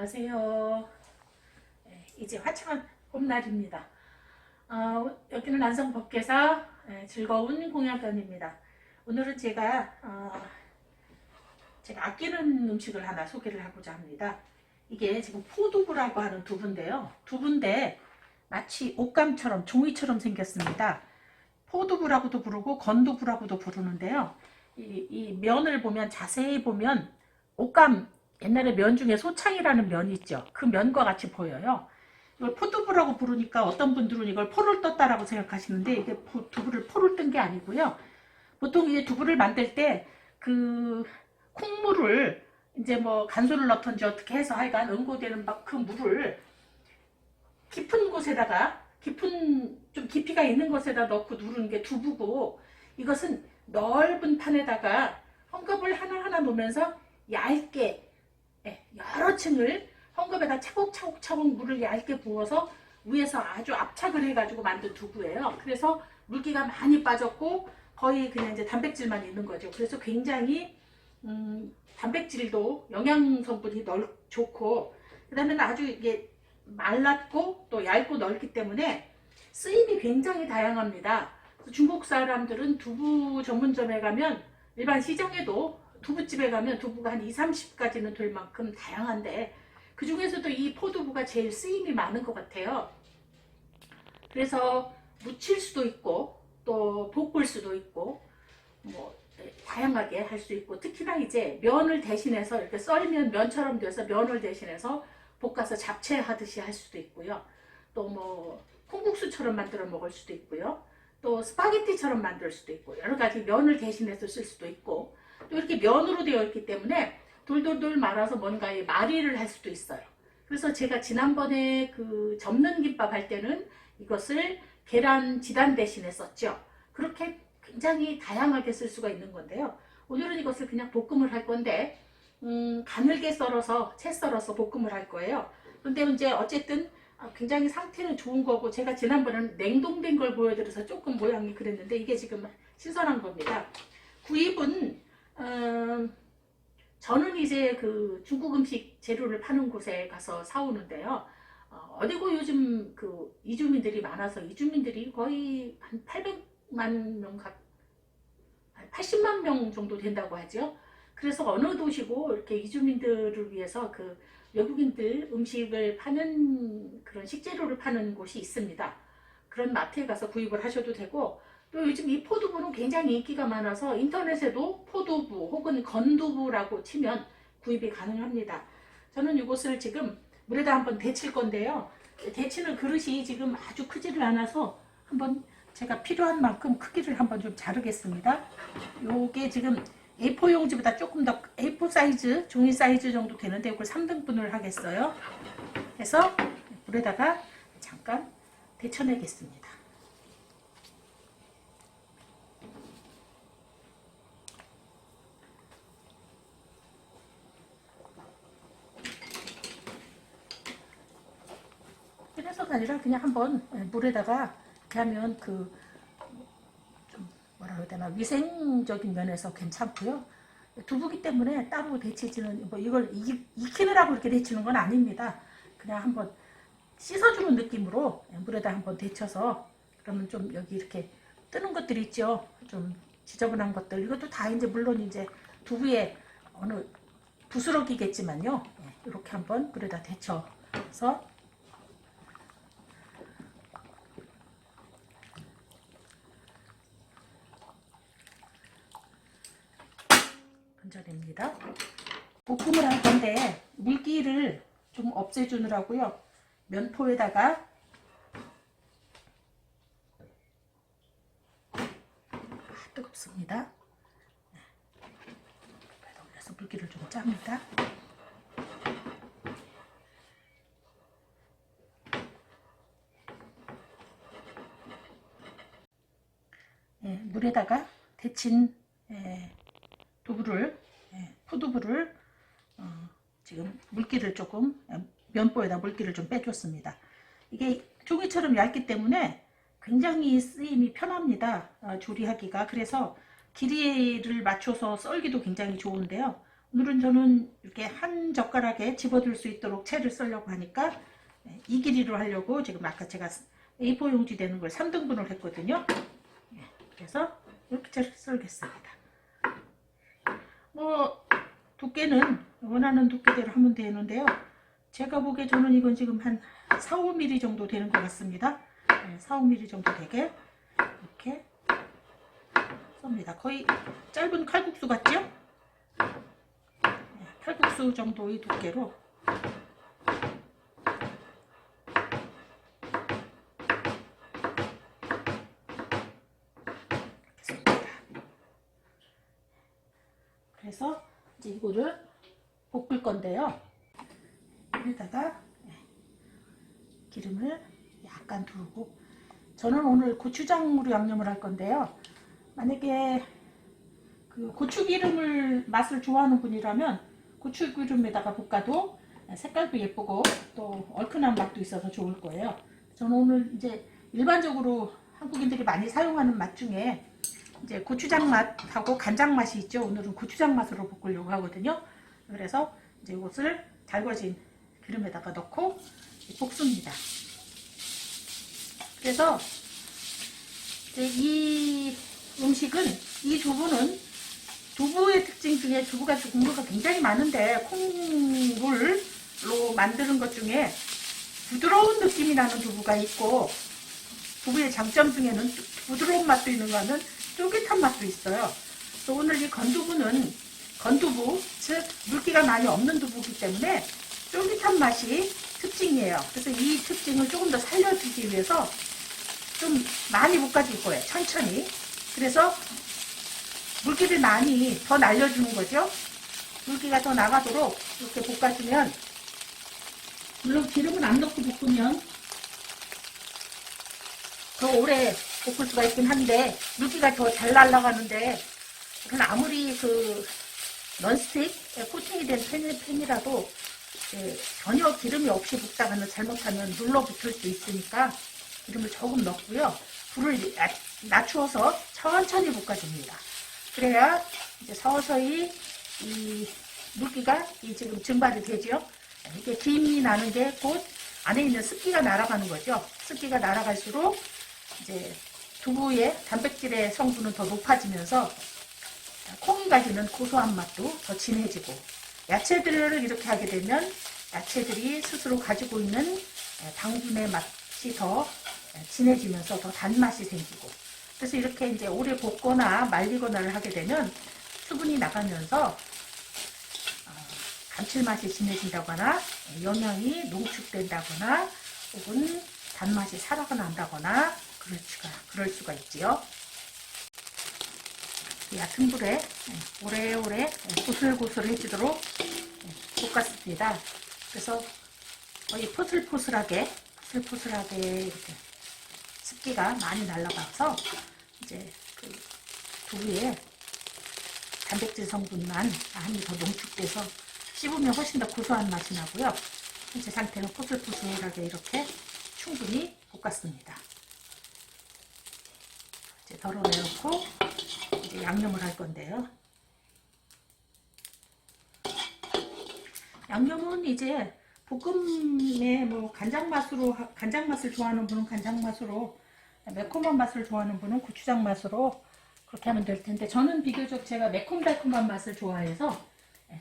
안녕하세요. 이제 화창한 봄날입니다. 여기는 안성 법계사 즐거운 공양견입니다. 오늘은 제가 아끼는 음식을 하나 소개를 하고자 합니다. 이게 지금 포두부라고 하는 두부인데요. 두부인데 마치 옷감처럼 종이처럼 생겼습니다. 포두부라고도 부르고 건두부라고도 부르는데요. 이 면을 보면 자세히 보면 옷감, 옛날에 면 중에 소창이라는 면이 있죠. 그 면과 같이 보여요. 이걸 포두부라고 부르니까 어떤 분들은 이걸 포를 떴다라고 생각하시는데 이게 두부를 포를 뜬 게 아니고요. 보통 이제 두부를 만들 때 그 콩물을 이제 뭐 간소를 넣던지 어떻게 해서 하여간 응고되는 막 그 물을 깊은 곳에다가 좀 깊이가 있는 곳에다 넣고 누르는 게 두부고, 이것은 넓은 판에다가 헝겊을 하나하나 놓으면서 얇게 여러 층을 헝겊에다 차곡차곡 물을 얇게 부어서 위에서 아주 압착을 해가지고 만든 두부예요. 그래서 물기가 많이 빠졌고 거의 그냥 이제 단백질만 있는 거죠. 그래서 굉장히 단백질도 영양 성분이 좋고, 그 다음에 아주 이게 말랐고 또 얇고 넓기 때문에 쓰임이 굉장히 다양합니다. 중국 사람들은 두부 전문점에 가면, 일반 시장에도 두부집에 가면 두부가 한 20, 30가지는 될 만큼 다양한데 그 중에서도 이 포두부가 제일 쓰임이 많은 것 같아요. 그래서 무칠 수도 있고 또 볶을 수도 있고 뭐 다양하게 할 수 있고, 특히나 이제 면을 대신해서 이렇게 썰면 면처럼 돼서 면을 대신해서 볶아서 잡채하듯이 할 수도 있고요. 또 뭐 콩국수처럼 만들어 먹을 수도 있고요. 또 스파게티처럼 만들 수도 있고, 여러 가지 면을 대신해서 쓸 수도 있고, 또 이렇게 면으로 되어 있기 때문에 돌돌돌 말아서 뭔가에 말이를 할 수도 있어요. 그래서 제가 지난번에 그 접는 김밥 할 때는 이것을 계란 지단 대신에 썼죠. 그렇게 굉장히 다양하게 쓸 수가 있는 건데요. 오늘은 이것을 그냥 볶음을 할 건데 가늘게 썰어서 채 썰어서 볶음을 할 거예요. 그런데 이제 어쨌든 굉장히 상태는 좋은 거고, 제가 지난번에는 냉동된 걸 보여드려서 조금 모양이 그랬는데 이게 지금 신선한 겁니다. 구입은 저는 이제 그 중국 음식 재료를 파는 곳에 가서 사오는데요. 어디고 요즘 그 이주민들이 많아서 이주민들이 거의 한 800만 명, 80만 명 정도 된다고 하죠. 그래서 어느 도시고 이렇게 이주민들을 위해서 그 외국인들 음식을 파는 그런 식재료를 파는 곳이 있습니다. 그런 마트에 가서 구입을 하셔도 되고, 또 요즘 이 포두부는 굉장히 인기가 많아서 인터넷에도 포두부 혹은 건두부라고 치면 구입이 가능합니다. 저는 이것을 지금 물에다 한번 데칠 건데요. 데치는 그릇이 지금 아주 크지를 않아서 한번 제가 필요한 만큼 크기를 한번 좀 자르겠습니다. 요게 지금 A4 용지보다 조금 더 A4 사이즈, 종이 사이즈 정도 되는데 이걸 3등분을 하겠어요. 해서 물에다가 잠깐 데쳐내겠습니다. 그래서가 아니라 그냥 한번 물에다가 이렇게 하면 그 좀 뭐라 그래야 되나, 위생적인 면에서 괜찮고요. 두부기 때문에 따로 데치지는, 뭐 이걸 익히느라고 이렇게 데치는 건 아닙니다. 그냥 한번 씻어주는 느낌으로 물에다 한번 데쳐서, 그러면 좀 여기 이렇게 뜨는 것들 있죠. 좀 지저분한 것들, 이것도 다 이제 물론 이제 두부에 어느 부스러기겠지만요. 이렇게 한번 물에다 데쳐서 건져냅니다. 볶음을 할 건데 물기를 좀 없애주느라고요. 면포에다가 뜨겁습니다. 그래서 물기를 좀 짭니다. 물에다가 데친 두부를, 포두부를 지금 물기를 조금, 면보에다 물기를 좀 빼줬습니다. 이게 종이처럼 얇기 때문에 굉장히 쓰임이 편합니다. 조리하기가. 그래서 길이를 맞춰서 썰기도 굉장히 좋은데요. 오늘은 저는 이렇게 한 젓가락에 집어들 수 있도록 채를 썰려고 하니까 이 길이로 하려고 지금 아까 제가 A4 용지 되는 걸 3등분을 했거든요. 그래서 이렇게 채를 썰겠습니다. 뭐 두께는 원하는 두께대로 하면 되는데요. 제가 보기에 저는 이건 지금 한 4, 5mm 정도 되는 것 같습니다. 4, 5mm 정도 되게 이렇게 썹니다. 거의 짧은 칼국수 같죠? 칼국수 정도의 두께로 그래서 이제 이거를 볶을 건데요. 여기다가 기름을 약간 두르고, 저는 오늘 고추장으로 양념을 할 건데요. 만약에 그 고추기름을 맛을 좋아하는 분이라면 고추기름에다가 볶아도 색깔도 예쁘고 또 얼큰한 맛도 있어서 좋을 거예요. 저는 오늘 이제 일반적으로 한국인들이 많이 사용하는 맛 중에 이제 고추장 맛하고 간장 맛이 있죠. 오늘은 고추장 맛으로 볶으려고 하거든요. 그래서 이제 이것을 달궈진 기름에다가 넣고 볶습니다. 그래서 이제 이 음식은, 이 두부는 두부의 특징 중에 두부가 종류가 굉장히 많은데 콩물로 만드는 것 중에 부드러운 느낌이 나는 두부가 있고, 두부의 장점 중에는 부드러운 맛도 있는 거는 쫄깃한 맛도 있어요. 그래서 오늘 이 건두부는 건두부, 즉 물기가 많이 없는 두부이기 때문에 쫄깃한 맛이 특징이에요. 그래서 이 특징을 조금 더 살려주기 위해서 좀 많이 볶아줄 거예요. 천천히. 그래서 물기를 많이 더 날려주는 거죠. 물기가 더 나가도록 이렇게 볶아주면, 물론 기름을 안 넣고 볶으면 더 오래 볶을 수가 있긴 한데 물기가 더 잘 날아가는데, 아무리 그 넌스틱에 코팅이 된 팬이라도 전혀 기름이 없이 볶다가는 잘못하면 눌러붙을 수 있으니까 기름을 조금 넣고요. 불을 낮추어서 천천히 볶아줍니다. 그래야 이제 서서히 이 물기가 지금 증발이 되죠. 이게 김이 나는 게 곧 안에 있는 습기가 날아가는 거죠. 습기가 날아갈수록 이제 두부의 단백질의 성분은 더 높아지면서 콩이 가지는 고소한 맛도 더 진해지고, 야채들을 이렇게 하게 되면 야채들이 스스로 가지고 있는 당분의 맛이 더 진해지면서 더 단맛이 생기고, 그래서 이렇게 이제 오래 볶거나 말리거나를 하게 되면 수분이 나가면서 감칠맛이 진해진다거나 영양이 농축된다거나 혹은 단맛이 살아난다거나 그럴 수가 있지요. 얕은 불에 오래오래 고슬고슬해지도록 볶았습니다. 그래서 거의 포슬포슬하게 이렇게 습기가 많이 날아가서 이제 그 두부에 단백질 성분만 많이 더 농축돼서 씹으면 훨씬 더 고소한 맛이 나고요. 현재 상태는 포슬포슬하게 이렇게 충분히 볶았습니다. 이제 덜어내놓고 이제 양념을 할 건데요. 양념은 이제 볶음에 뭐 간장 맛을 좋아하는 분은 간장 맛으로, 매콤한 맛을 좋아하는 분은 고추장 맛으로 그렇게 하면 될 텐데, 저는 비교적 제가 매콤달콤한 맛을 좋아해서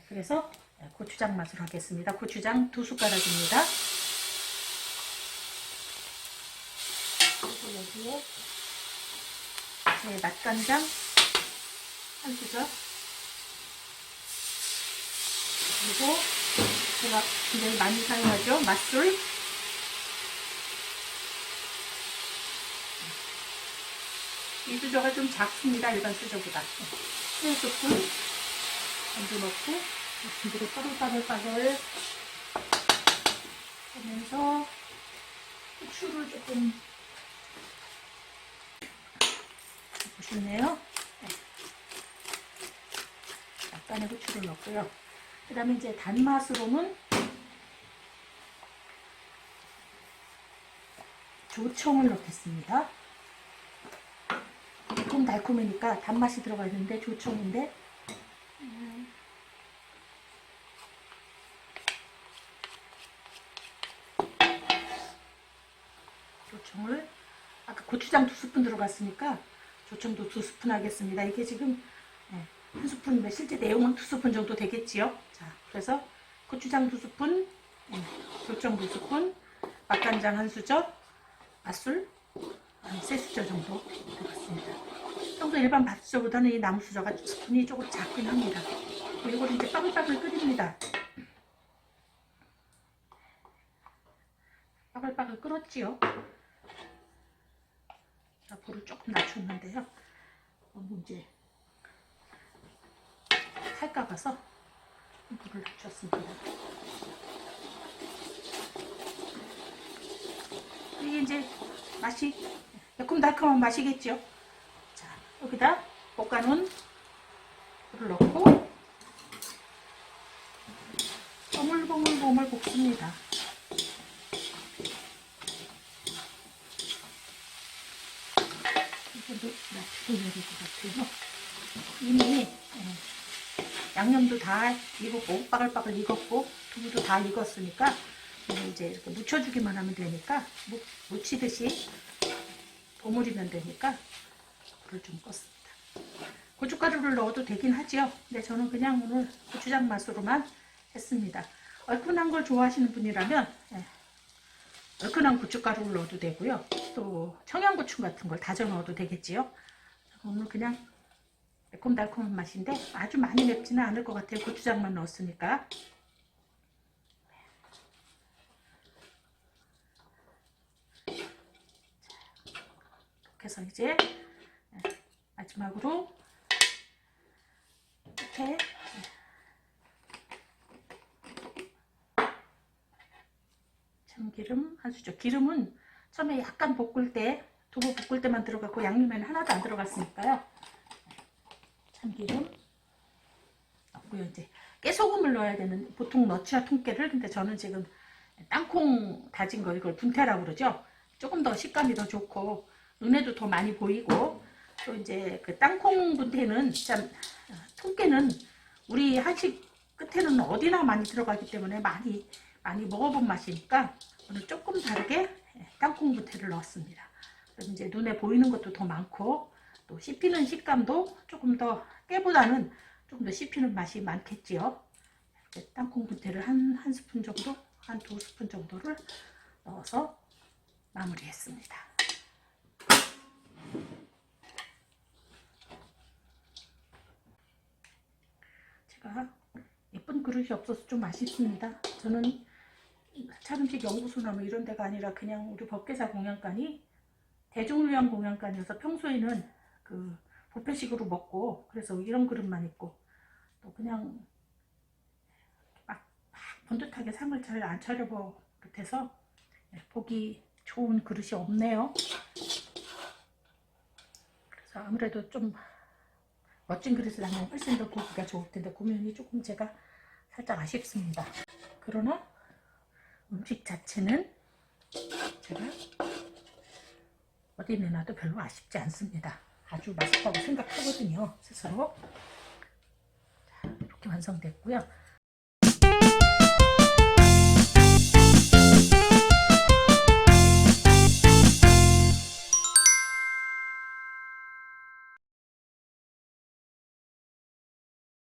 그래서 고추장 맛으로 하겠습니다. 고추장 2숟가락입니다. 그리고 여기에 제 맛간장 1수저, 그리고 제가 굉장히 많이 사용하죠, 맛술. 이 수저가 좀 작습니다, 일반 수저보다. 3스푼 먼저 넣고 물을 빠글빠글 하면서 후추를 조금, 보시네요. 약간의 후추를 넣고요. 그 다음에 이제 단맛으로는 조청을 넣겠습니다. 달콤달콤하니까 단맛이 들어가 있는데 조청인데, 조청을 아까 고추장 2스푼 들어갔으니까 조청도 2스푼 하겠습니다. 이게 지금 1스푼인데 실제 내용은 2스푼 정도 되겠지요. 자, 그래서 고추장 2스푼, 조청 2스푼, 맛간장 1수저, 맛술 한 3수저 정도 들어갔습니다. 평소 일반 밥수저보다는 이 나무수저가 스푼이 조금 작긴 합니다. 이걸 이제 빠글빠글 끓입니다. 빠글빠글 끓었지요. 자, 불을 조금 낮췄는데요. 이제 살까봐서 불을 낮췄습니다. 이게 이제 맛이 매콤달콤한 맛이겠죠. 자, 여기다 볶아놓은 물을 넣고 버물버물 볶습니다. 이것도 낮춰야 될 것 같아요. 이미 양념도 다 익었고 빠글빠글 익었고 두부도 다 익었으니까 이제 이렇게 묻혀주기만 하면 되니까 묻히듯이 버무리면 되니까 불을 좀 껐습니다. 고춧가루를 넣어도 되긴 하지요. 근데 저는 그냥 오늘 고추장 맛으로만 했습니다. 얼큰한 걸 좋아하시는 분이라면 얼큰한 고춧가루를 넣어도 되고요. 또 청양고추 같은 걸 다져 넣어도 되겠지요. 오늘 그냥 매콤달콤한 맛인데 아주 많이 맵지는 않을 것 같아요. 고추장만 넣었으니까. 이렇게 해서 이제 마지막으로 이렇게 참기름 1수저. 기름은 처음에 약간 볶을 때, 두부 볶을 때만 들어갔고 양념에는 하나도 안 들어갔으니까요. 참기름 넣고요. 이제 깨소금을 넣어야 되는, 보통 넣지요, 통깨를. 근데 저는 지금 땅콩 다진 거, 이걸 분태라고 그러죠. 조금 더 식감이 더 좋고 눈에도 더 많이 보이고, 또 이제 그 땅콩 분태는 참, 통깨는 우리 한식 끝에는 어디나 많이 들어가기 때문에 많이 먹어본 맛이니까 오늘 조금 다르게 땅콩 분태를 넣었습니다. 그럼 이제 눈에 보이는 것도 더 많고 또 씹히는 식감도 조금 더, 깨보다는 조금 더 씹히는 맛이 많겠지요. 이렇게 땅콩 분태를 한 스푼 정도, 한 2스푼 정도를 넣어서 마무리했습니다. 제가 예쁜 그릇이 없어서 좀 아쉽습니다. 저는 차음식 연구소나 뭐 이런 데가 아니라 그냥 우리 법계사 공양관이 대중을 위한 공양관이어서 평소에는 그 뷔페식으로 먹고, 그래서 이런 그릇만 있고, 또 그냥 막 번듯하게 상을 잘 안 차려버릇해서 보기 좋은 그릇이 없네요. 그래서 아무래도 좀 멋진 그릇을 하면 훨씬 더 보기가 좋을 텐데 구면이 조금 제가 살짝 아쉽습니다. 그러나 음식 자체는 제가 어디 내놔도 별로 아쉽지 않습니다. 아주 맛있다고 생각하거든요, 스스로. 자, 이렇게 완성됐고요.